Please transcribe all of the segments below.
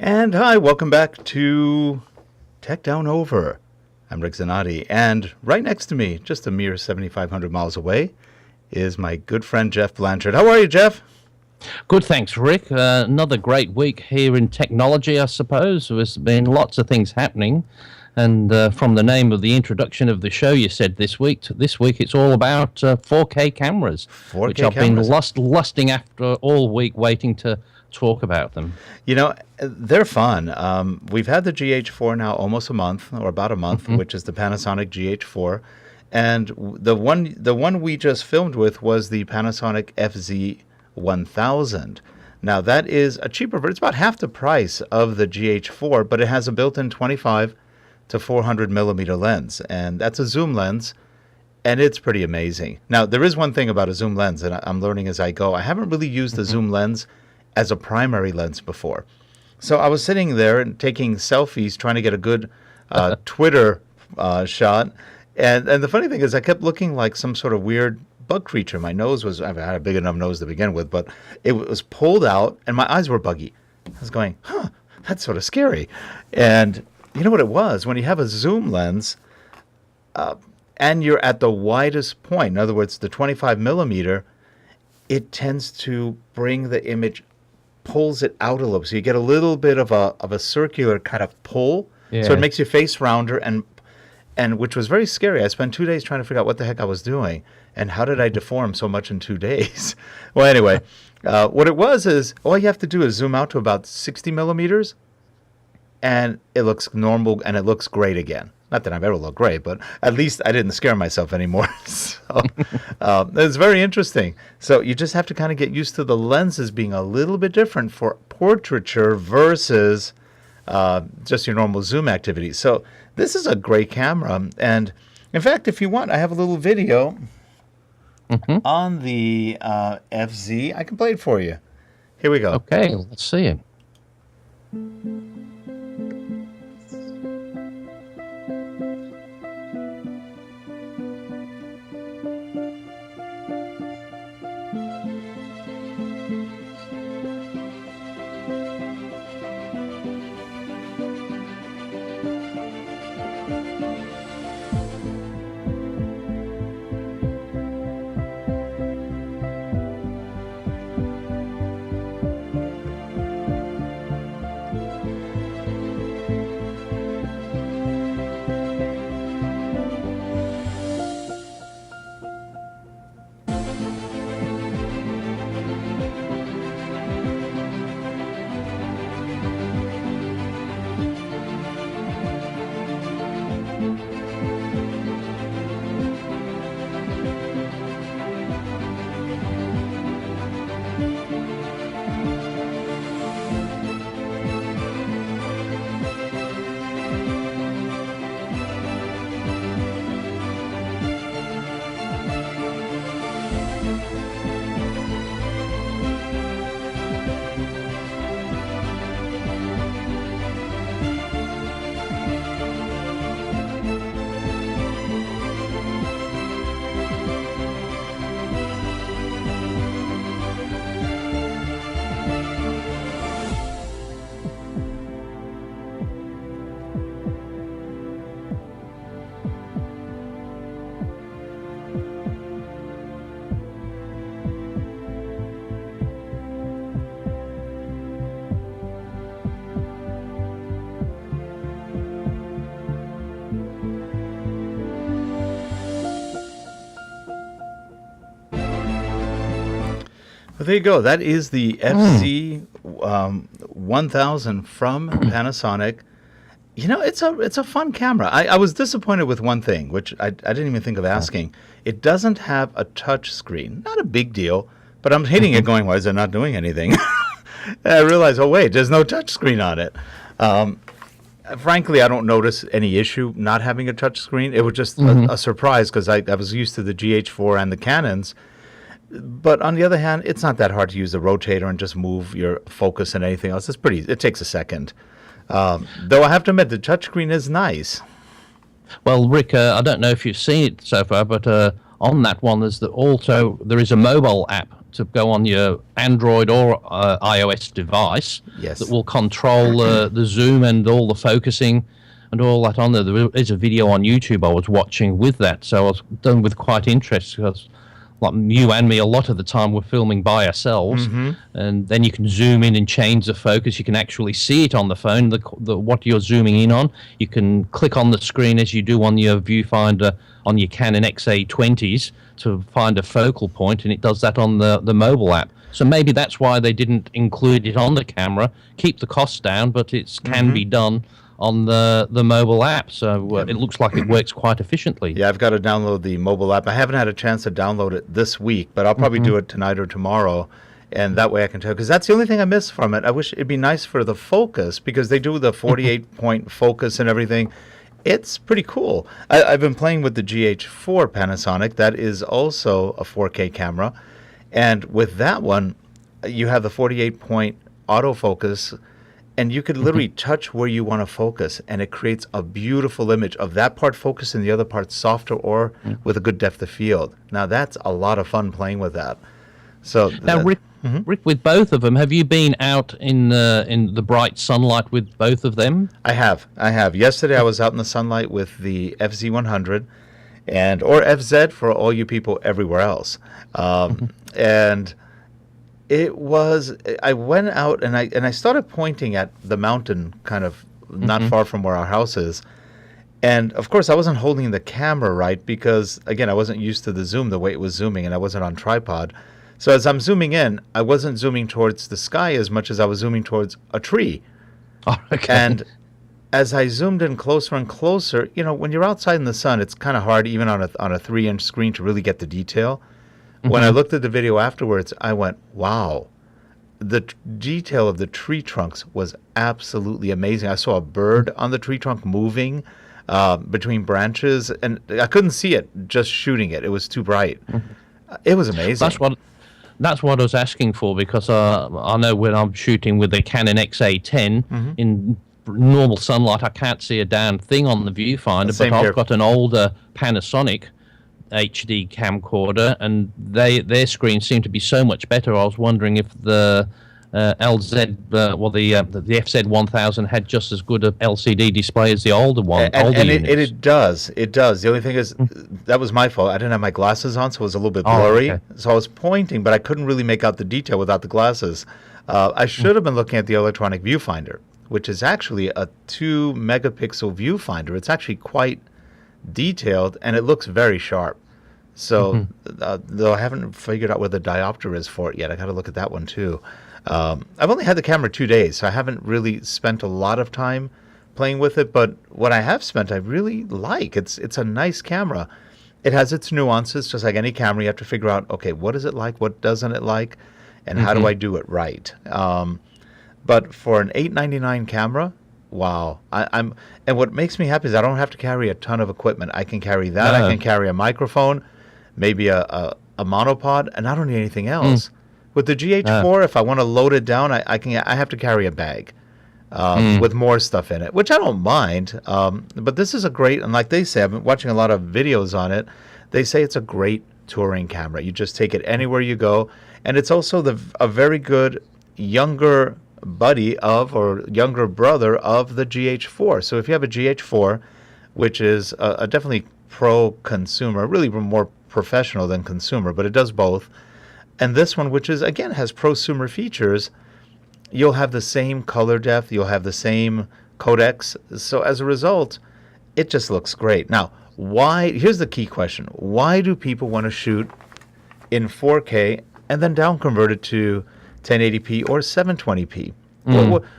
And hi, welcome back to Tech Down Over. I'm Rick Zanotti, and right next to me, just a mere 7,500 miles away, is my good friend Jeff Blanchard. How are you, Jeff? Good, thanks, Rick. Another great week here in technology, I suppose. There's been lots of things happening. And from the name of the introduction of the show, you said this week it's all about 4K cameras, 4K which I've cameras. been lusting after all week, waiting to talk about them. You know, they're fun. We've had the GH4 now almost a month, or about a month, which is the Panasonic GH4. And the one we just filmed with was the Panasonic FZ1000. Now, that is a cheaper version. It's about half the price of the GH4, but it has a built-in 25 to 400 millimeter lens, and that's a zoom lens, and it's pretty amazing. Now, there is one thing about a zoom lens, and I'm learning as I go. I haven't really used the zoom lens as a primary lens before. So I was sitting there and taking selfies, trying to get a good Twitter shot, and the funny thing is I kept looking like some sort of weird bug creature. My nose was, I had a big enough nose to begin with, but it was pulled out, and my eyes were buggy. I was going, that's sort of scary. And you know what it was? When you have a zoom lens, and you're at the widest point, in other words, the 25 millimeter, it tends to bring the image, pulls it out a little. So you get a little bit of a circular kind of pull. Yeah. So it makes your face rounder, and which was very scary. I spent 2 days trying to figure out what the heck I was doing, and how did I deform so much in 2 days? Well, anyway, what it was is all you have to do is zoom out to about 60 millimeters, and it looks normal, and it looks great again. Not that I've ever looked great, but at least I didn't scare myself anymore. So it's very interesting. So you just have to kind of get used to the lenses being a little bit different for portraiture versus just your normal zoom activity. So this is a great camera. And in fact, if you want, I have a little video on the FZ. I can play it for you. Here we go. Okay, let's see it. Well, there you go. That is the FZ1000 from Panasonic. You know, it's a fun camera. I was disappointed with one thing, which I didn't even think of asking. It doesn't have a touch screen. Not a big deal, but I'm hitting it going, why is it not doing anything? And I realized, oh, wait, there's no touch screen on it. Frankly, I don't notice any issue not having a touch screen. It was just a surprise because I was used to the GH4 and the Canons. But on the other hand, it's not that hard to use the rotator and just move your focus and anything else. It takes a second. Though I have to admit, the touchscreen is nice. Well, Rick, I don't know if you've seen it so far, but on that one, there is a mobile app to go on your Android or iOS device Yes. that will control the zoom and all the focusing and all that on there. There is a video on YouTube I was watching with that, so I was done with quite interest because, like you and me, a lot of the time we're filming by ourselves, and then you can zoom in and change the focus. You can actually see it on the phone, what you're zooming in on. You can click on the screen as you do on your viewfinder on your Canon XA20s to find a focal point, and it does that on the mobile app. So maybe that's why they didn't include it on the camera, keep the costs down, but it can be done on the mobile app, so it looks like it works quite efficiently. Yeah, I've got to download the mobile app. I haven't had a chance to download it this week, but I'll probably do it tonight or tomorrow, and that way I can tell, because that's the only thing I miss from it. I wish it'd be nice for the focus, because they do the 48-point focus and everything. It's pretty cool. I've been playing with the GH4 Panasonic. That is also a 4K camera, and with that one, you have the 48-point autofocus, and you could literally touch where you want to focus, and it creates a beautiful image of that part focused and the other part softer or with a good depth of field. Now, that's a lot of fun playing with that. So now, Rick, with both of them, have you been out in the bright sunlight with both of them? I have. Yesterday, I was out in the sunlight with the FZ100, or FZ for all you people everywhere else, and I went out and I started pointing at the mountain kind of not far from where our house is. And of course I wasn't holding the camera right because, again, I wasn't used to the zoom, the way it was zooming, and I wasn't on tripod. So as I'm zooming in, I wasn't zooming towards the sky as much as I was zooming towards a tree. Oh, okay. And as I zoomed in closer and closer, when you're outside in the sun, it's kind of hard even on a 3-inch screen to really get the detail. When I looked at the video afterwards, I went, wow. The detail of the tree trunks was absolutely amazing. I saw a bird on the tree trunk moving between branches, and I couldn't see it just shooting it. It was too bright. It was amazing. That's what I was asking for, because I know when I'm shooting with the Canon XA10 in normal sunlight, I can't see a damn thing on the viewfinder, but I've got an older Panasonic HD camcorder, and their screens seem to be so much better. I was wondering if the the FZ1000 had just as good a LCD display as the older one. It does. The only thing is, that was my fault. I didn't have my glasses on, so it was a little bit blurry. Okay. So I was pointing, but I couldn't really make out the detail without the glasses. I should have been looking at the electronic viewfinder, which is actually a 2-megapixel viewfinder. It's actually quite detailed, and it looks very sharp. So though I haven't figured out where the diopter is for it yet. I got to look at that one too. I've only had the camera 2 days, so I haven't really spent a lot of time playing with it, but what I have spent I really like. It's a nice camera. It has its nuances, just like any camera. You have to figure out, okay, what is it like, what doesn't it like, and how do I do it right. But for an $899 camera, wow. And what makes me happy is I don't have to carry a ton of equipment. I can carry that. I can carry a microphone, maybe a monopod, and I don't need anything else. With the GH4, if I want to load it down, I have to carry a bag with more stuff in it, which I don't mind. But this is a great, and like they say, I've been watching a lot of videos on it. They say it's a great touring camera. You just take it anywhere you go, and it's also a very good younger buddy or younger brother of the GH4. So if you have a GH4, which is a definitely pro-consumer, really more professional than consumer, but it does both. And this one, which is, again, has prosumer features, you'll have the same color depth, you'll have the same codecs. So as a result, it just looks great. Now, here's the key question. Why do people want to shoot in 4K and then down convert it to 1080p or 720p?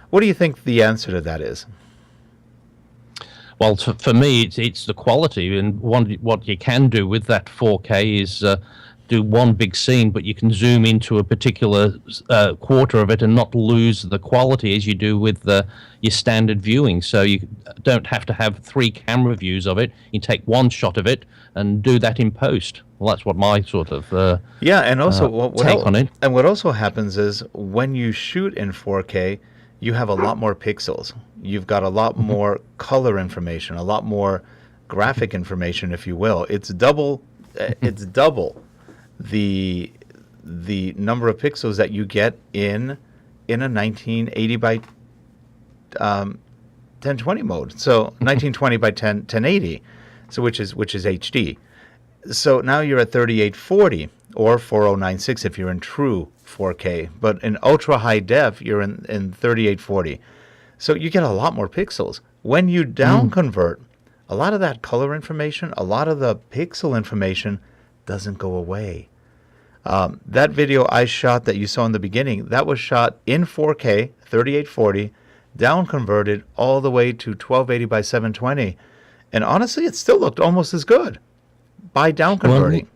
What do you think the answer to that is? Well, for me, it's the quality, and what you can do with that 4K is do one big scene, but you can zoom into a particular quarter of it and not lose the quality as you do with your standard viewing. So you don't have to have 3 camera views of it. You take one shot of it and do that in post. Well, that's what my sort of and also take on it. And what also happens is when you shoot in 4K, you have a lot more pixels. You've got a lot more color information, a lot more graphic information, if you will. It's double it's double the number of pixels that you get in a 1980 by 1020 mode. So 1920 by 1080, so which is HD. So now you're at 3840 or 4096 if you're in true 4K, but in ultra high def you're in 3840. So you get a lot more pixels. When you down convert, a lot of that color information, a lot of the pixel information doesn't go away. That video I shot that you saw in the beginning, that was shot in 4K, 3840, down converted all the way to 1280 by 720. And honestly, it still looked almost as good by down converting. Well,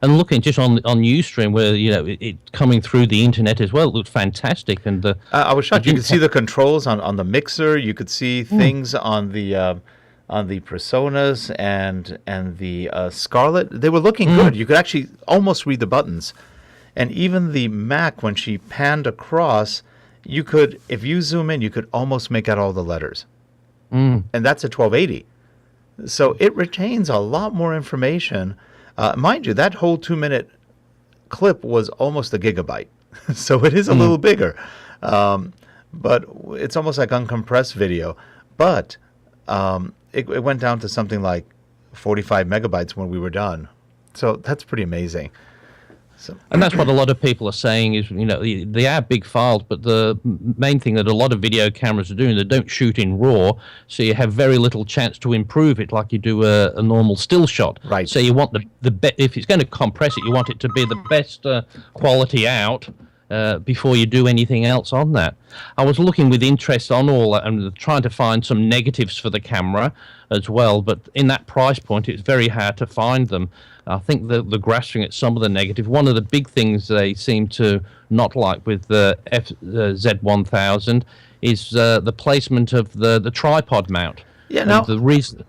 and looking just on Ustream, where it coming through the internet as well, it looked fantastic. And I was shocked. You could see the controls on the mixer. You could see things on the Personas and the Scarlett. They were looking good. You could actually almost read the buttons, and even the Mac, when she panned across, you could, if you zoom in, you could almost make out all the letters. And that's at 1280. So it retains a lot more information. Mind you, that whole 2-minute clip was almost a gigabyte. So it is a little bigger. But it's almost like uncompressed video. But it went down to something like 45 megabytes when we were done. So that's pretty amazing. So. And that's what a lot of people are saying is, they are big files, but the main thing that a lot of video cameras are doing, they don't shoot in RAW, so you have very little chance to improve it like you do a normal still shot. Right. So you want if it's going to compress it, you want it to be the best quality out before you do anything else on that. I was looking with interest on all that and trying to find some negatives for the camera as well, but in that price point, it's very hard to find them. I think the grasping at some of the negative. One of the big things they seem to not like with the FZ1000 is the placement of the tripod mount. Yeah, no. The reason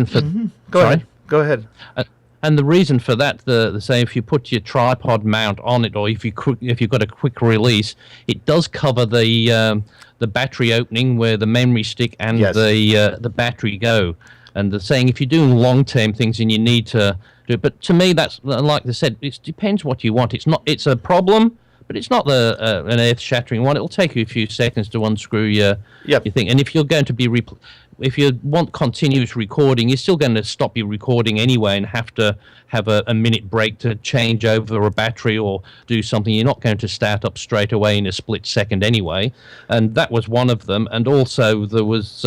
for Go ahead. And the reason for that, the say, if you put your tripod mount on it, or if you've got a quick release, it does cover the battery opening where the memory stick and the battery go. And they're saying if you're doing long-term things and you need to do it, but to me that's like they said, it depends what you want. It's a problem, but it's not an earth-shattering one. It'll take you a few seconds to unscrew your thing. And if you're going to be if you want continuous recording, you're still going to stop your recording anyway and have to have a minute break to change over a battery or do something. You're not going to start up straight away in a split second anyway. And that was one of them. And also there was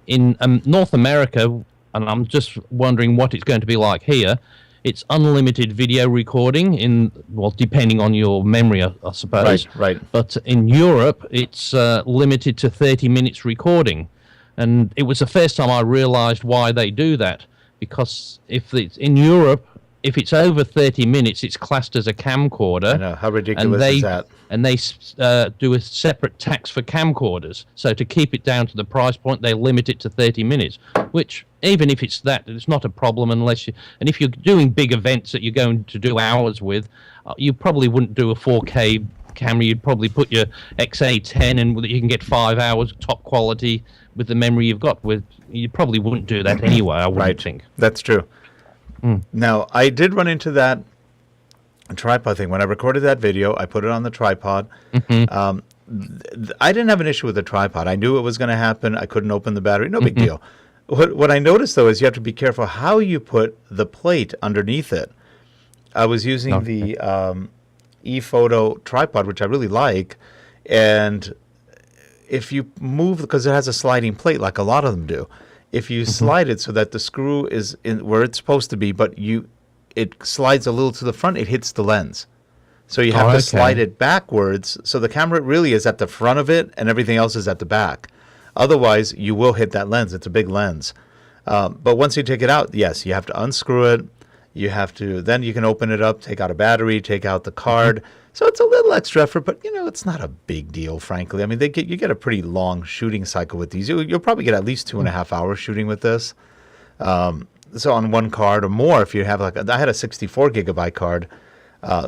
in North America, and I'm just wondering what it's going to be like here, it's unlimited video recording depending on your memory, I suppose. Right. But in Europe, it's limited to 30 minutes recording. And it was the first time I realized why they do that, because if it's in Europe, if it's over 30 minutes, it's classed as a camcorder. I know, how ridiculous is that? And they do a separate tax for camcorders. So to keep it down to the price point, they limit it to 30 minutes, which even if it's that, it's not a problem unless and if you're doing big events that you're going to do hours with, you probably wouldn't do a 4K camera. You'd probably put your XA10 and you can get 5 hours top quality with the memory you've got. You probably wouldn't do that anyway, I wouldn't think. That's true. Now, I did run into that tripod thing. When I recorded that video, I put it on the tripod. I didn't have an issue with the tripod. I knew it was going to happen. I couldn't open the battery. No big deal. What I noticed, though, is you have to be careful how you put the plate underneath it. I was using the ePhoto tripod, which I really like, and if you move, because it has a sliding plate like a lot of them do, if you slide it so that the screw is in where it's supposed to be, but it slides a little to the front, it hits the lens. So you have to slide it backwards, so the camera really is at the front of it and everything else is at the back. Otherwise, you will hit that lens. It's a big lens. But once you take it out, yes, you have to unscrew it. Then you can open it up, take out a battery, take out the card. So it's a little extra effort, but it's not a big deal, frankly. I mean, you get a pretty long shooting cycle with these. You'll probably get at least 2.5 hours shooting with this. So on one card or more, if you have I had a 64 gigabyte card.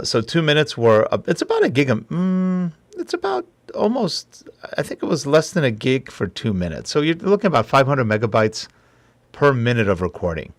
So 2 minutes it's about a gig. It's about almost, I think it was less than a gig for 2 minutes. So you're looking at about 500 megabytes per minute of recording.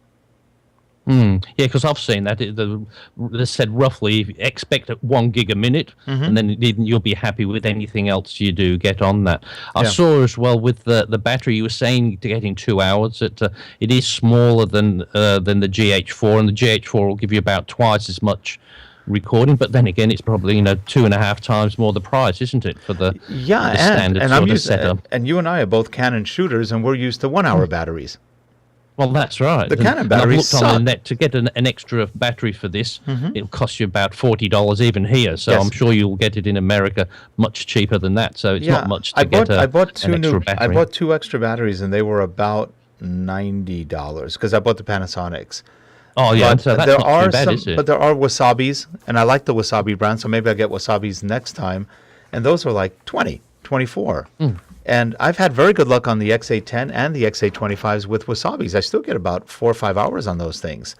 Yeah, because I've seen that. They said roughly expect at 1 gig a minute, and then you'll be happy with anything else you do get on that. I saw as well with the battery, you were saying getting 2 hours. It is smaller than the GH4, and the GH4 will give you about twice as much recording, but then again, it's probably 2.5 times more the price, isn't it, for the standard and sort I'm of used, setup? and you and I are both Canon shooters, and we're used to 1 hour batteries. Well, that's right. The Canon I've batteries looked on the suck. net to get an extra battery for this. It'll cost you about $40 even here. So Yes. I'm sure you'll get it in America much cheaper than that. So it's not much to get I bought an extra battery. I bought 2 extra batteries, and they were about $90 because I bought the Panasonics. Oh yeah, But so that's there not are too bad, is it? but there are Wasabis, and I like the Wasabi brand, so maybe I'll get Wasabis next time. And those are like 20, 24. And I've had very good luck on the X810 and the X825s with Wasabis. I still get about 4 or 5 hours on those things.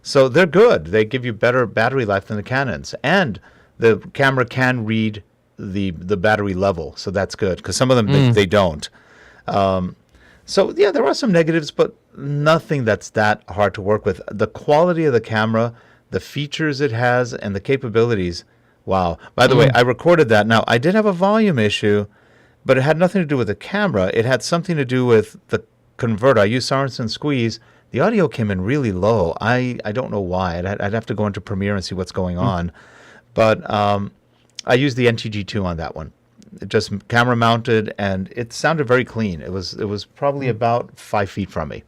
So they're good. They give you better battery life than the Canons. And the camera can read the battery level, so that's good, because some of them, they don't. So, yeah, there are some negatives, but nothing that's that hard to work with. The quality of the camera, the features it has, and the capabilities, wow. By the way, I recorded that. Now, I did have a volume issue, but it had nothing to do with the camera. It had something to do with the converter. I used Sorensen Squeeze. The audio came in really low. I don't know why. I'd have to go into Premiere and see what's going on. But I used the NTG2 on that one. It just camera mounted, and it sounded very clean. It was probably about 5 feet from me.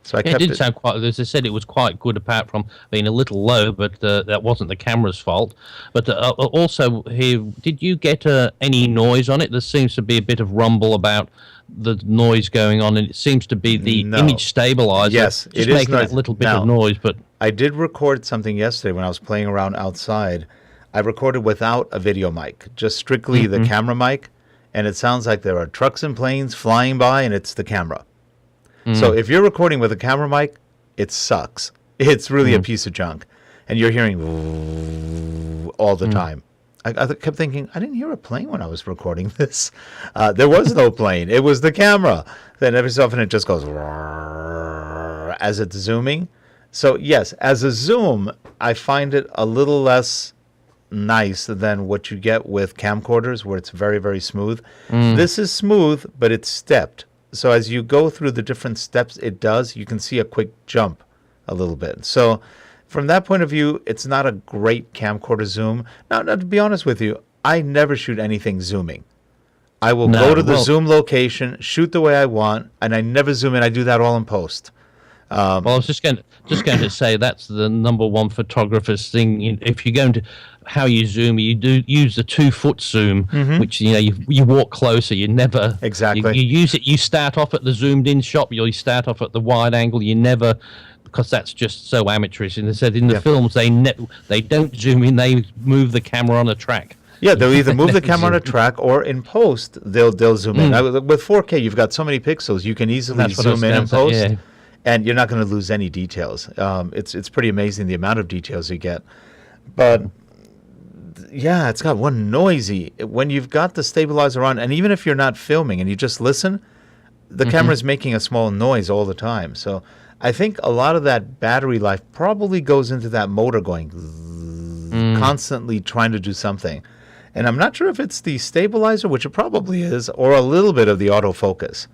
So I kept it did it. sound quite, as I said, it was quite good apart from being a little low, but that wasn't the camera's fault. But also here, did you get any noise on it? There seems to be a bit of rumble about the noise going on, and it seems to be the image stabilizer. Yes, just making that little bit of noise. But I did record something yesterday when I was playing around outside. I recorded without a video mic, just strictly the camera mic, and it sounds like there are trucks and planes flying by, and it's the camera. So if you're recording with a camera mic, it sucks. It's really a piece of junk. And you're hearing all the time. I kept thinking, I didn't hear a plane when I was recording this. There was no plane. It was the camera. Then every so often it just goes as it's zooming. So yes, as a zoom, I find it a little less nice than what you get with camcorders, where it's very, very smooth. This is smooth, but it's stepped. So as you go through the different steps it does, you can see a quick jump a little bit. So from that point of view, it's not a great camcorder zoom. Now, to be honest with you, I never shoot anything zooming. I will go to the zoom location, shoot the way I want, and I never zoom in. I do that all in post. Well, I was just going to say that's the number one photographer's thing. If you're going to how you zoom, you do use the 2-foot zoom, which you walk closer. You never Exactly. You use it. You start off at the zoomed in shot. You start off at the wide angle. You never, because that's just so amateurish. And they said in the films they don't zoom in. They move the camera on a track. Yeah, they'll either move the camera on a track, or in post they'll zoom in. With 4K, you've got so many pixels, you can easily zoom in and post. And you're not going to lose any details. It's pretty amazing the amount of details you get. But yeah, it's got one noisy. When you've got the stabilizer on, and even if you're not filming and you just listen, the camera's making a small noise all the time. So I think a lot of that battery life probably goes into that motor going constantly trying to do something. And I'm not sure if it's the stabilizer, which it probably is, or a little bit of the autofocus.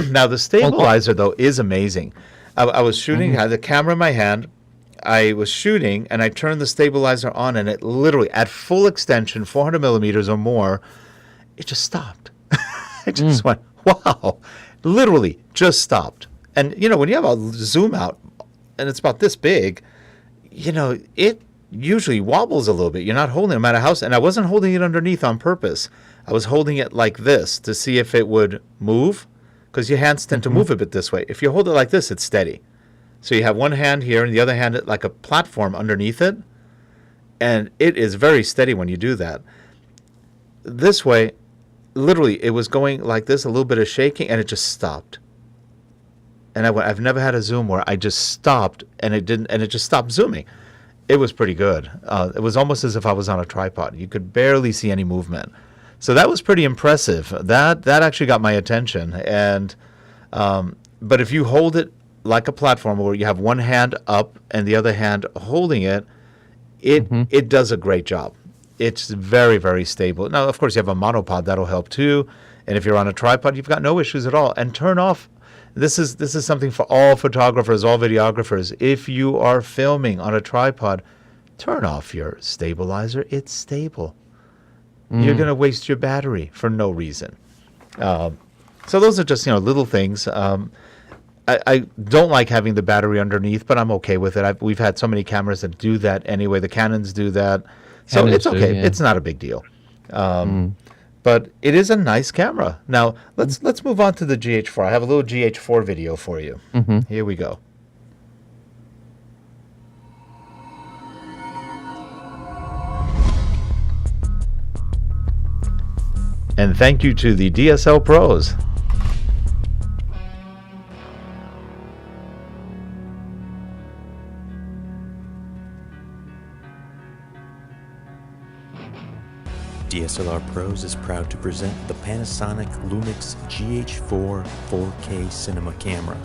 Now, the stabilizer, though, is amazing. I was shooting, I had the camera in my hand. I was shooting, and I turned the stabilizer on, and it literally, at full extension, 400 millimeters or more, it just stopped. I just went, wow. Literally, just stopped. And, when you have a zoom out, and it's about this big, it usually wobbles a little bit. You're not holding it no matter how. And I wasn't holding it underneath on purpose. I was holding it like this to see if it would move. Because your hands tend to move a bit this way. If you hold it like this, it's steady. So you have one hand here and the other hand like a platform underneath it. And it is very steady when you do that. This way, literally, it was going like this, a little bit of shaking, and it just stopped. And I've never had a zoom where I just stopped and it just stopped zooming. It was pretty good. It was almost as if I was on a tripod. You could barely see any movement. So that was pretty impressive. That actually got my attention. And but if you hold it like a platform where you have one hand up and the other hand holding it, it does a great job. It's very, very stable. Now, of course, you have a monopod that'll help too. And if you're on a tripod, you've got no issues at all. And turn off. This is something for all photographers, all videographers. If you are filming on a tripod, turn off your stabilizer. It's stable. You're going to waste your battery for no reason. So those are just little things. I don't like having the battery underneath, but I'm okay with it. We've had so many cameras that do that anyway. The Canons do that. So it's okay. It's not a big deal. But it is a nice camera. Now, let's move on to the GH4. I have a little GH4 video for you. Here we go. And thank you to the DSL Pros. DSLR Pros is proud to present the Panasonic Lumix GH4 4K cinema camera.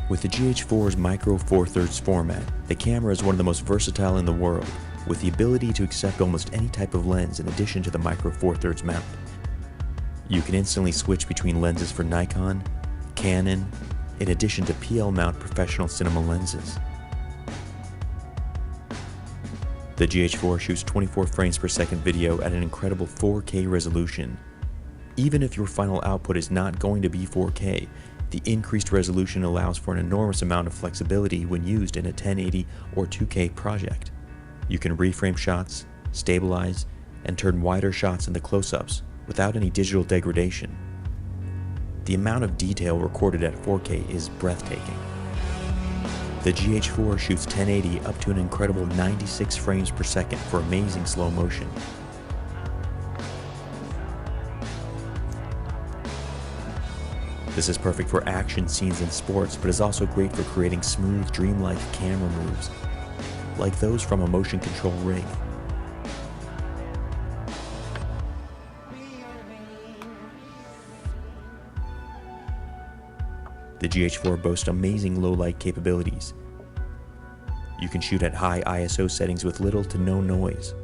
With the GH4's Micro Four Thirds format, the camera is one of the most versatile in the world, with the ability to accept almost any type of lens in addition to the Micro Four Thirds mount. You can instantly switch between lenses for Nikon, Canon, in addition to PL mount professional cinema lenses. The GH4 shoots 24 frames per second video at an incredible 4K resolution. Even if your final output is not going to be 4K, the increased resolution allows for an enormous amount of flexibility when used in a 1080 or 2K project. You can reframe shots, stabilize, and turn wider shots into close-ups without any digital degradation. The amount of detail recorded at 4K is breathtaking. The GH4 shoots 1080 up to an incredible 96 frames per second for amazing slow motion. This is perfect for action scenes and sports, but is also great for creating smooth, dreamlike camera moves, like those from a motion control rig. The GH4 boasts amazing low-light capabilities. You can shoot at high ISO settings with little to no noise.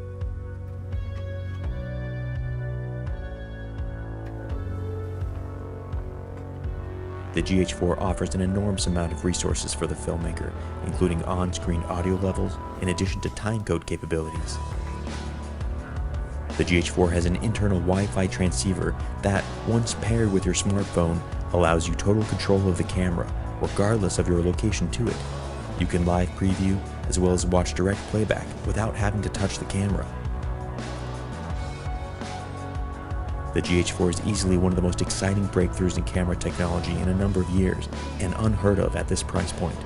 The GH4 offers an enormous amount of resources for the filmmaker, including on-screen audio levels, in addition to timecode capabilities. The GH4 has an internal Wi-Fi transceiver that, once paired with your smartphone, allows you total control of the camera, regardless of your location to it. You can live preview, as well as watch direct playback without having to touch the camera. The GH4 is easily one of the most exciting breakthroughs in camera technology in a number of years, and unheard of at this price point.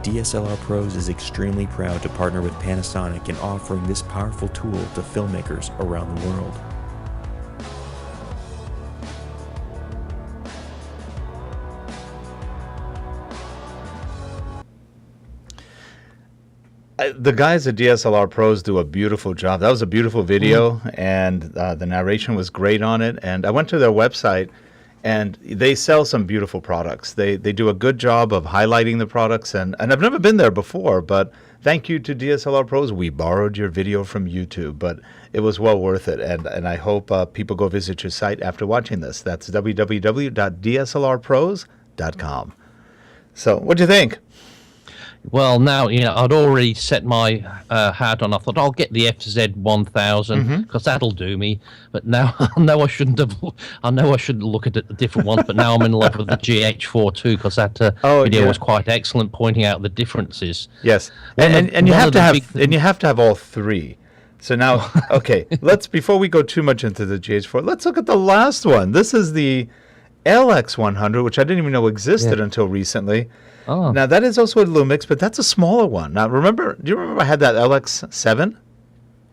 DSLR Pros is extremely proud to partner with Panasonic in offering this powerful tool to filmmakers around the world. The guys at DSLR Pros do a beautiful job. That was a beautiful video, and the narration was great on it. And I went to their website, and they sell some beautiful products. They do a good job of highlighting the products, and I've never been there before, but thank you to DSLR Pros. We borrowed your video from YouTube, but it was well worth it, and I hope people go visit your site after watching this. That's www.dslrpros.com. So, what do you think? Well, now, I'd already set my hat on. I thought I'll get the FZ1000 because that'll do me. But now I know I shouldn't have. I know I shouldn't look at the different ones. But now I'm in love with the GH4 too because that video was quite excellent, pointing out the differences. Yes, and you have to have all three. So now, okay, before we go too much into the GH4, let's look at the last one. This is the LX100, which I didn't even know existed until recently. Oh. Now, that is also a Lumix, but that's a smaller one. Now, do you remember I had that LX7,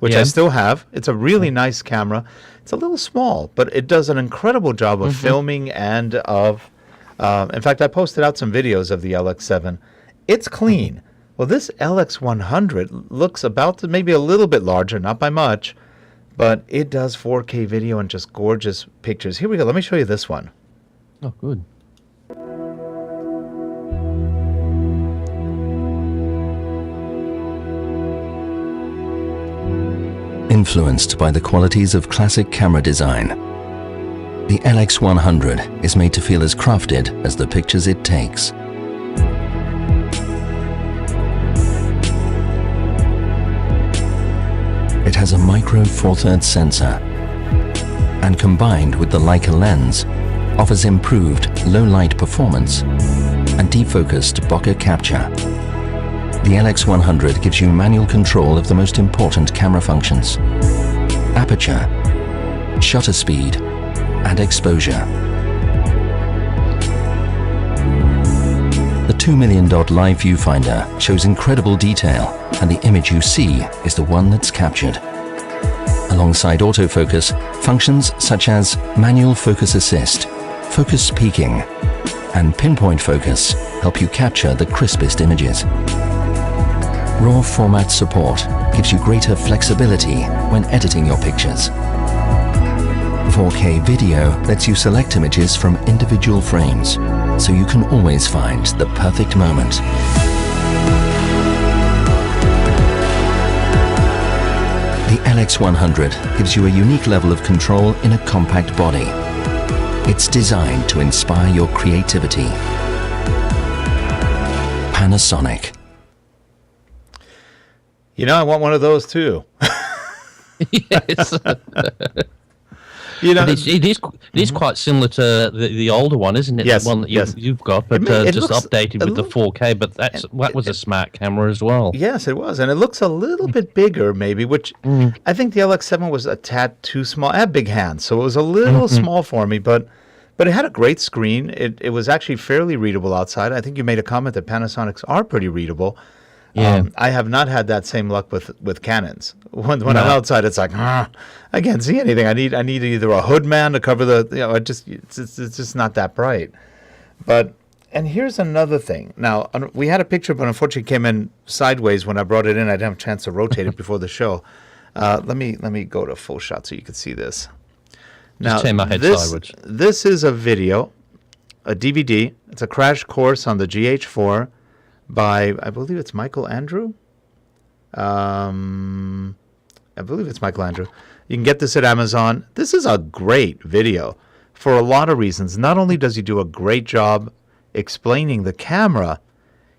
which I still have? It's a really nice camera. It's a little small, but it does an incredible job of filming and of... in fact, I posted out some videos of the LX7. It's clean. Well, this LX100 looks about to maybe a little bit larger, not by much, but it does 4K video and just gorgeous pictures. Here we go. Let me show you this one. Oh, good. Influenced by the qualities of classic camera design, the LX100 is made to feel as crafted as the pictures it takes. It has a micro Four Thirds sensor, and combined with the Leica lens, offers improved low light performance and defocused bokeh capture. The LX100 gives you manual control of the most important camera functions: aperture, shutter speed, and exposure. The 2 million dot live viewfinder shows incredible detail, and the image you see is the one that's captured. Alongside autofocus, functions such as manual focus assist, focus peaking, and pinpoint focus help you capture the crispest images. RAW format support gives you greater flexibility when editing your pictures. 4K video lets you select images from individual frames, so you can always find the perfect moment. The LX100 gives you a unique level of control in a compact body. It's designed to inspire your creativity. Panasonic. You know, I want one of those too. Yes. You know, it is quite similar to the older one, isn't it? Yes, The one that yes. you've got, but It just looks updated with the 4K. But that was a smart camera as well. yes, it was. And it looks a little bit bigger, maybe, which I think the LX7 was a tad too small. I have big hands, so it was a little small for me, but it had a great screen. It was actually fairly readable outside. I think you made a comment that Panasonics are pretty readable. Yeah. I have not had that same luck with Canons. When I'm outside, it's like, I can't see anything. I need either a hood man to cover the, it's just not that bright. And here's another thing. Now, we had a picture, but unfortunately it came in sideways when I brought it in. I didn't have a chance to rotate it before the show. Let me go to full shot so you can see this. Now, turn my head sideways. This is a video, a DVD. It's a crash course on the GH4 by, I believe it's Michael Andrew. I believe it's Michael Andrew. You can get this at Amazon. This is a great video for a lot of reasons. Not only does he do a great job explaining the camera,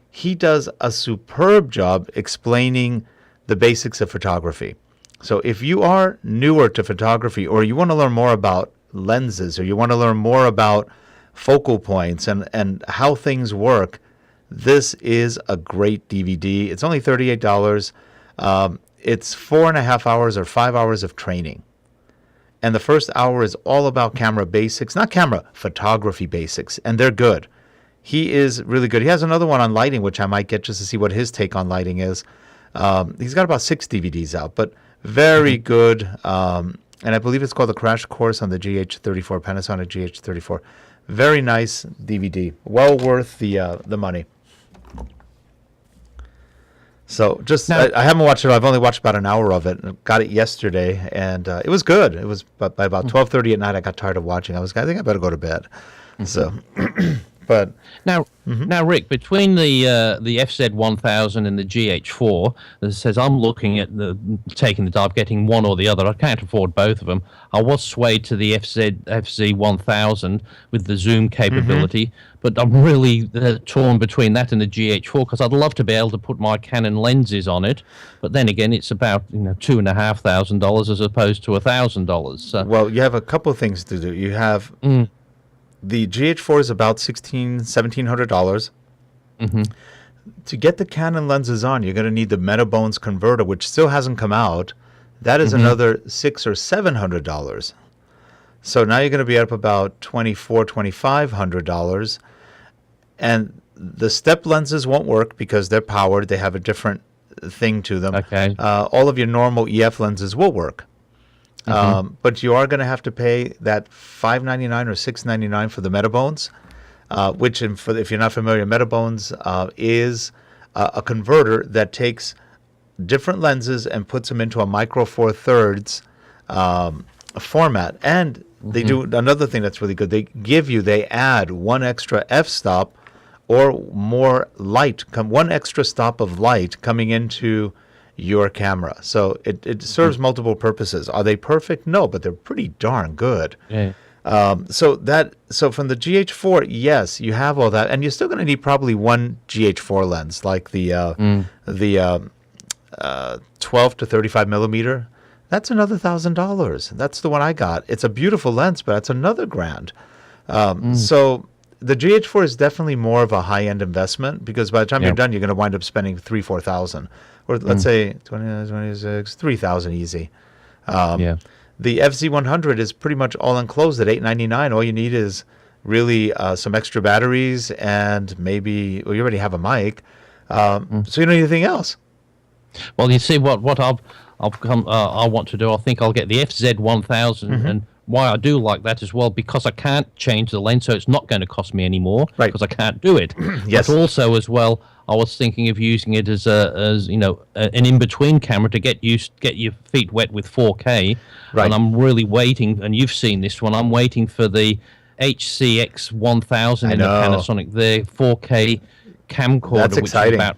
he does a superb job explaining the basics of photography. So if you are newer to photography, or you want to learn more about lenses, or you want to learn more about focal points and how things work, this is a great DVD. It's only $38. It's 4.5 hours or 5 hours of training. And the first hour is all about camera basics, not camera, photography basics. And they're good. He is really good. He has another one on lighting, which I might get just to see what his take on lighting is. He's got about 6 DVDs out, but very good. And I believe it's called The Crash Course on the GH34, Panasonic GH34. Very nice DVD. Well worth the money. So just, now, I haven't watched it. I've only watched about an hour of it. Got it yesterday, and it was good. It was, but by about 12:30 at night, I got tired of watching. I think I better go to bed. So, but now, Rick, between the FZ1000 and the GH4, that says I'm looking at taking the dive, getting one or the other. I can't afford both of them. I was swayed to the FZ1000 with the zoom capability, but I'm really torn between that and the GH4 because I'd love to be able to put my Canon lenses on it, but then again, it's about $2,500 as opposed to $1,000. So. Well, you have a couple of things to do. You have. The GH4 is about $1,700. To get the Canon lenses on, you're going to need the Metabones converter, which still hasn't come out. That is another $600 or $700. So now you're going to be up about $2,500. And the step lenses won't work because they're powered. They have a different thing to them. Okay. All of your normal EF lenses will work. But you are going to have to pay that $599 or $699 for the Metabones, which, if you're not familiar, Metabones is a converter that takes different lenses and puts them into a micro four thirds format. And they do another thing that's really good. They add one extra f-stop or more light, one extra stop of light coming into your camera. So it serves multiple purposes. Are they perfect? No, but they're pretty darn good. Yeah. So from the GH4, yes, you have all that, and you're still going to need probably one GH4 lens, like the 12 to 35 millimeter. That's another $1,000. That's the one I got. It's a beautiful lens, but that's another grand. So the GH4 is definitely more of a high-end investment because by the time you're done, you're going to wind up spending $4,000, or let's say 26, $3,000 easy. The FZ100 is pretty much all enclosed at $899. All you need is really some extra batteries and maybe you already have a mic, so you don't need anything else. Well, you see what I want to do. I think I'll get the FZ1000, and why I do like that as well, because I can't change the lens, so it's not going to cost me any more because I can't do it. Yes. But also as well, I was thinking of using it as an in-between camera to get your feet wet with 4K. Right. And I'm really waiting, and you've seen this one. I'm waiting for the HCX1000 in the Panasonic, the 4K camcorder, That's exciting. which is about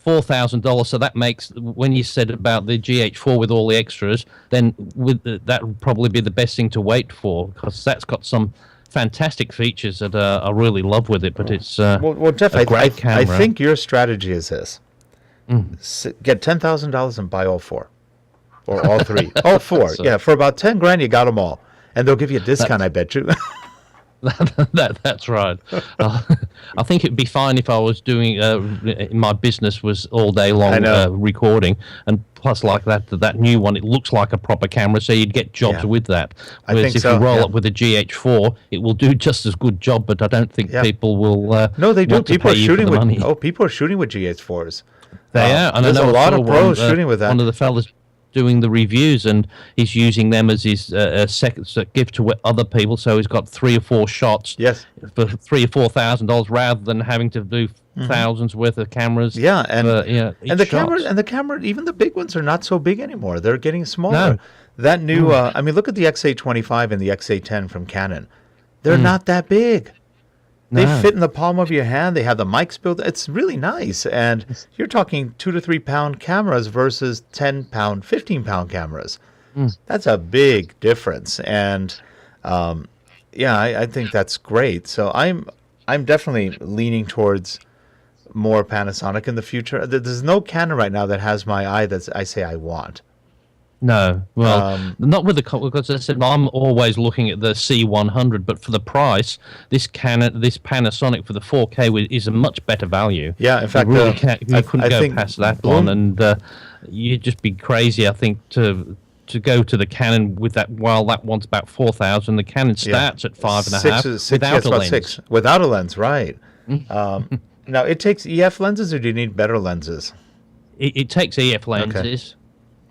$4,000. So that makes, when you said about the GH4 with all the extras, then that would probably be the best thing to wait for, because that's got some fantastic features that I really love with it. But it's well, Jeff, a great camera. I think your strategy is this: get $10,000 and buy all four, or all three, all four. So, for about $10,000, you got them all, and they'll give you a discount. I bet you. That's right. I think it'd be fine if I was doing my business was all day long recording, and plus like that new one, it looks like a proper camera, so you'd get jobs with that. Whereas if you roll up with a GH4, it will do just as good job, but I don't think people will. No, they do. Want people to pay are shooting with money. People are shooting with GH4s. They are, and there's I know a lot of pros shooting with that. One of the fellas doing the reviews, and he's using them as his second gift to other people. So he's got 3 or 4 shots for $3,000 or $4,000 rather than having to do thousands worth of cameras. Yeah, and the shot. camera, even the big ones are not so big anymore. They're getting smaller. No. That new, I mean, look at the X825 and the X810 from Canon. They're not that big. They fit in the palm of your hand. They have the mics built. It's really nice. And you're talking 2 to 3 pound cameras versus 10 pound, 15 pound cameras. That's a big difference. And I think that's great. So I'm definitely leaning towards more Panasonic in the future. There's no Canon right now that has my eye that I say I want. No, well, not with the, because I said I'm always looking at the C100, but for the price, this Panasonic for the 4K is a much better value. Yeah, in fact, you couldn't go past that one, and you'd just be crazy, I think, to go to the Canon with that. While that one's about 4,000, the Canon starts at 5.5 without a lens. Without a lens, right? Now, it takes EF lenses, or do you need better lenses? It takes EF lenses.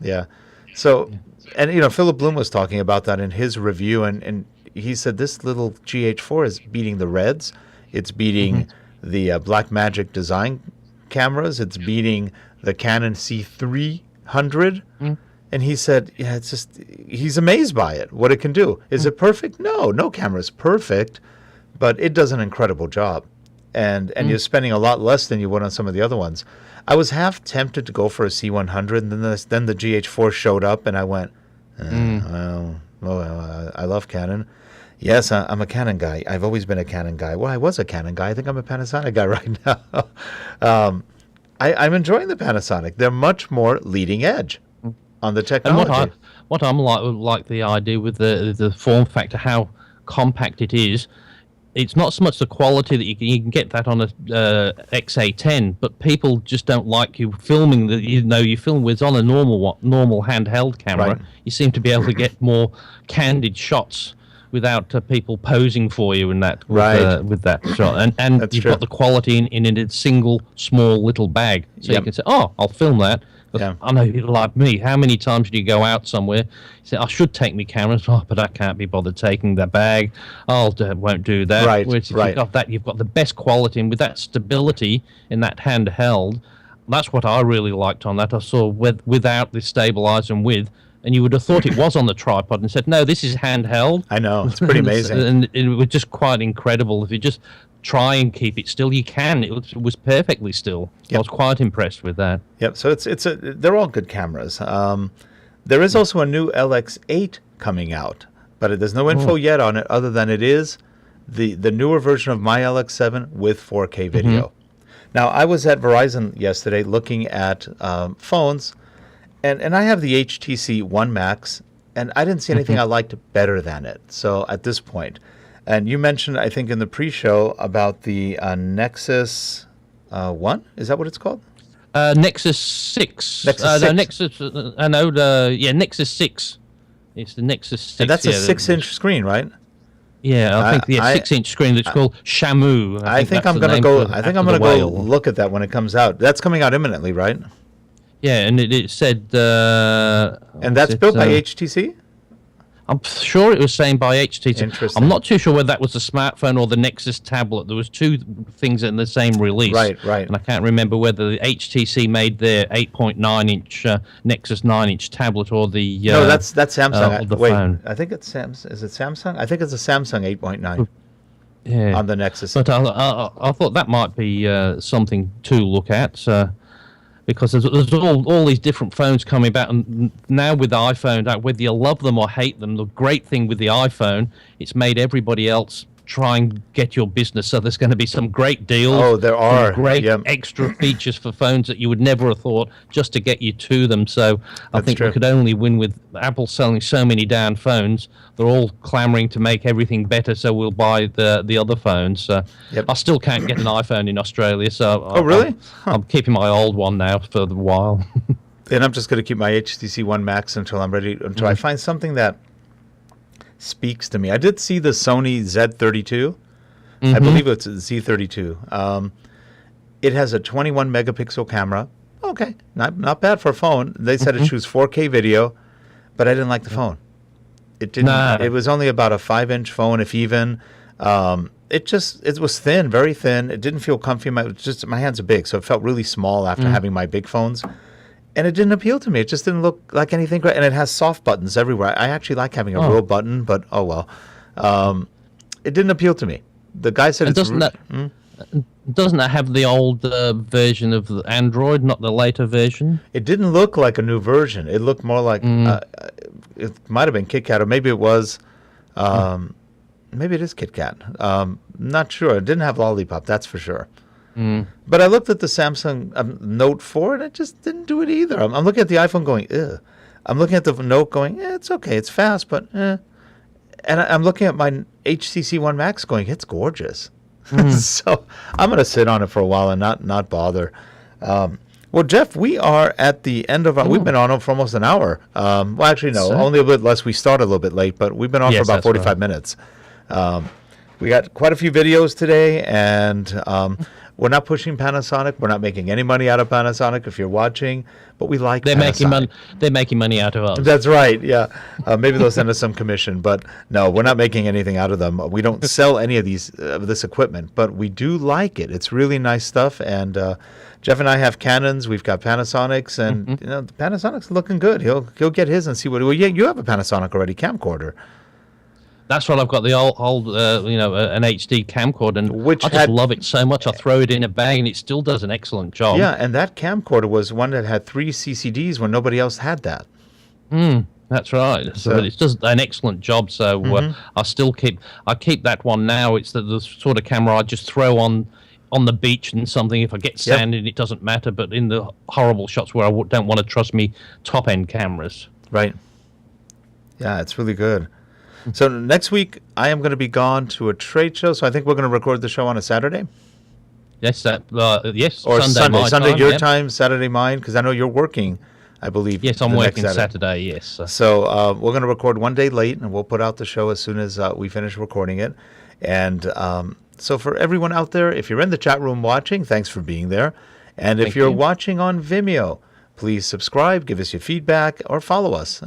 Okay. Yeah. So, and Philip Bloom was talking about that in his review, and he said this little GH4 is beating the Reds, it's beating the Blackmagic design cameras, it's beating the Canon C300, and he said, it's just, he's amazed by it, what it can do. Is it perfect? No camera is perfect, but it does an incredible job, and you're spending a lot less than you would on some of the other ones. I was half tempted to go for a C100, and then the GH4 showed up, and I went, I love Canon. Yes, I'm a Canon guy. I've always been a Canon guy. Well, I was a Canon guy. I think I'm a Panasonic guy right now. I'm enjoying the Panasonic. They're much more leading edge on the technology. And what I'm like the idea with the form factor, how compact it is. It's not so much the quality that you can get that on a XA10, but people just don't like you filming you film with on a normal handheld camera. Right. You seem to be able to get more candid shots without people posing for you in that Right. with that shot, and That's you've true. got the quality in a single small little bag, so Yep. you can say, "Oh, I'll film that." 'Cause Yeah. I know people like me. How many times do you go out somewhere? You say, "I should take my cameras," but I can't be bothered taking the bag. Won't do that. Right, Whereas if right. you've got that, you've got the best quality, and with that stability in that handheld, that's what I really liked on that. I saw without the stabilizer and with. And you would have thought it was on the tripod and said, no, this is handheld. I know. It's pretty amazing. And it was just quite incredible. If you just try and keep it still, you can. It was perfectly still. Yep. I was quite impressed with that. Yep. So they're all good cameras. There is also a new LX8 coming out, but there's no info yet on it other than it is the newer version of my LX7 with 4K video. Now, I was at Verizon yesterday looking at phones, and I have the HTC One Max, and I didn't see anything I liked better than it. So at this point, and you mentioned, I think in the pre-show about the Nexus One. Is that what it's called? Nexus 6. Nexus 6. No, Nexus. Nexus 6. It's the Nexus 6. And that's a 6-inch screen, right? Yeah, I think the 6-inch screen that's called Shamu. I think I'm that's going to the name go. for- I think after I'm the going to go whale. look at that when it comes out. That's coming out imminently, right? Yeah, and it said. And that's built by HTC. I'm sure it was saying by HTC. Interesting. I'm not too sure whether that was the smartphone or the Nexus tablet. There was two things in the same release. Right. And I can't remember whether the HTC made their 8.9-inch Nexus 9-inch tablet or the No, that's Samsung. or the Wait, phone. I think it's Samsung. Is it Samsung? I think it's a Samsung 8.9 Yeah. on the Nexus. But I thought that might be something to look at. Because there's all these different phones coming about, and now with the iPhone, whether you love them or hate them, the great thing with the iPhone, it's made everybody else try and get your business. So there's going to be some great deals. Oh, there are. some great Yep. extra features for phones that you would never have thought just to get you to them. So I That's think true. we could only win with Apple selling so many damn phones. They're all clamoring to make everything better, so we'll buy the other phones. Yep. I still can't get an iPhone in Australia, so Oh, really? I'm keeping my old one now for a while. And I'm just going to keep my HTC One Max until I'm ready. Until I find something that speaks to me. I did see the Sony Z32. I believe it's a Z32. It has a 21 megapixel camera. Okay, not bad for a phone. They said it shoots 4K video, but I didn't like the phone. It didn't. Nah. It was only about a 5-inch phone, if even. It was thin, very thin. It didn't feel comfy. My hands are big, so it felt really small after having my big phones. And it didn't appeal to me. It just didn't look like anything great. And it has soft buttons everywhere. I actually like having a real button, but oh well. It didn't appeal to me. The guy said And doesn't that have the old version of the Android, not the later version? It didn't look like a new version. It looked more like it might have been KitKat, or maybe it was. Maybe it is KitKat. Not sure. It didn't have Lollipop, that's for sure. But I looked at the Samsung Note 4, and it just didn't do it either. I'm looking at the iPhone going, ugh. I'm looking at the Note going, it's okay, it's fast, but eh. And I'm looking at my HTC One Max going, it's gorgeous. So I'm going to sit on it for a while and not bother. Well, Jeff, we are at the end of our... We've been on for almost an hour. Well, actually, no, only a bit less. We started a little bit late, but we've been on for about that's 45 right. minutes. We got quite a few videos today, and we're not pushing Panasonic. We're not making any money out of Panasonic if you're watching, but we like They're Panasonic. making money. They're making money out of us. That's right, yeah. Maybe they'll send us some commission, but no, we're not making anything out of them. We don't sell any of this equipment, but we do like it. It's really nice stuff, and Jeff and I have Canons. We've got Panasonics, and the Panasonic's looking good. He'll get his and see what. Well, yeah, you have a Panasonic already, camcorder. That's what I've got, the old an HD camcorder, and Which I just had- love it so much. I throw it in a bag, and it still does an excellent job. Yeah, and that camcorder was one that had 3 CCDs when nobody else had that. That's right. So it does an excellent job. So I keep that one now. It's the sort of camera I just throw on the beach and something. If I get sand in, it doesn't matter. But in the horrible shots where I don't want to trust me top end cameras. Right. Yeah, it's really good. So next week, I am going to be gone to a trade show, so I think we're going to record the show on a Saturday. Yes, yes. Or Sunday, my Sunday time, your yep. time, Saturday mine, because I know you're working I believe. Yes, I'm the next working Saturday, yes. So we're going to record one day late, and we'll put out the show as soon as we finish recording it. And so for everyone out there, if you're in the chat room watching, thanks for being there. And if you're watching on Vimeo, please subscribe, give us your feedback, or follow us.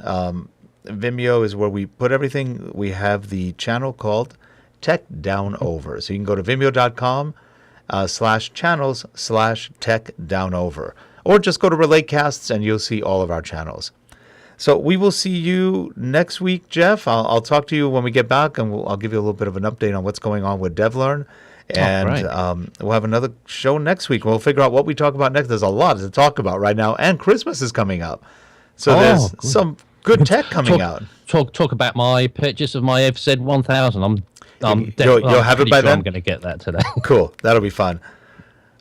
Vimeo is where we put everything. We have the channel called Tech Down Over. So you can go to vimeo.com/channels/Tech Down Over. Or just go to Relaycasts and you'll see all of our channels. So we will see you next week, Jeff. I'll talk to you when we get back, and I'll give you a little bit of an update on what's going on with DevLearn. And we'll have another show next week. We'll figure out what we talk about next. There's a lot to talk about right now, and Christmas is coming up. So there's some good tech coming out. Talk about my purchase of my FZ1000. You'll have it by then? I'm going to get that today. Cool. That'll be fun.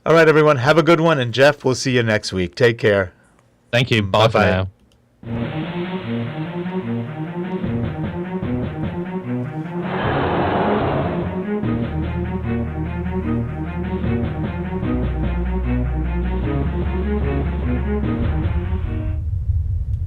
All right, everyone. Have a good one. And Jeff, we'll see you next week. Take care. Thank you. Bye for now.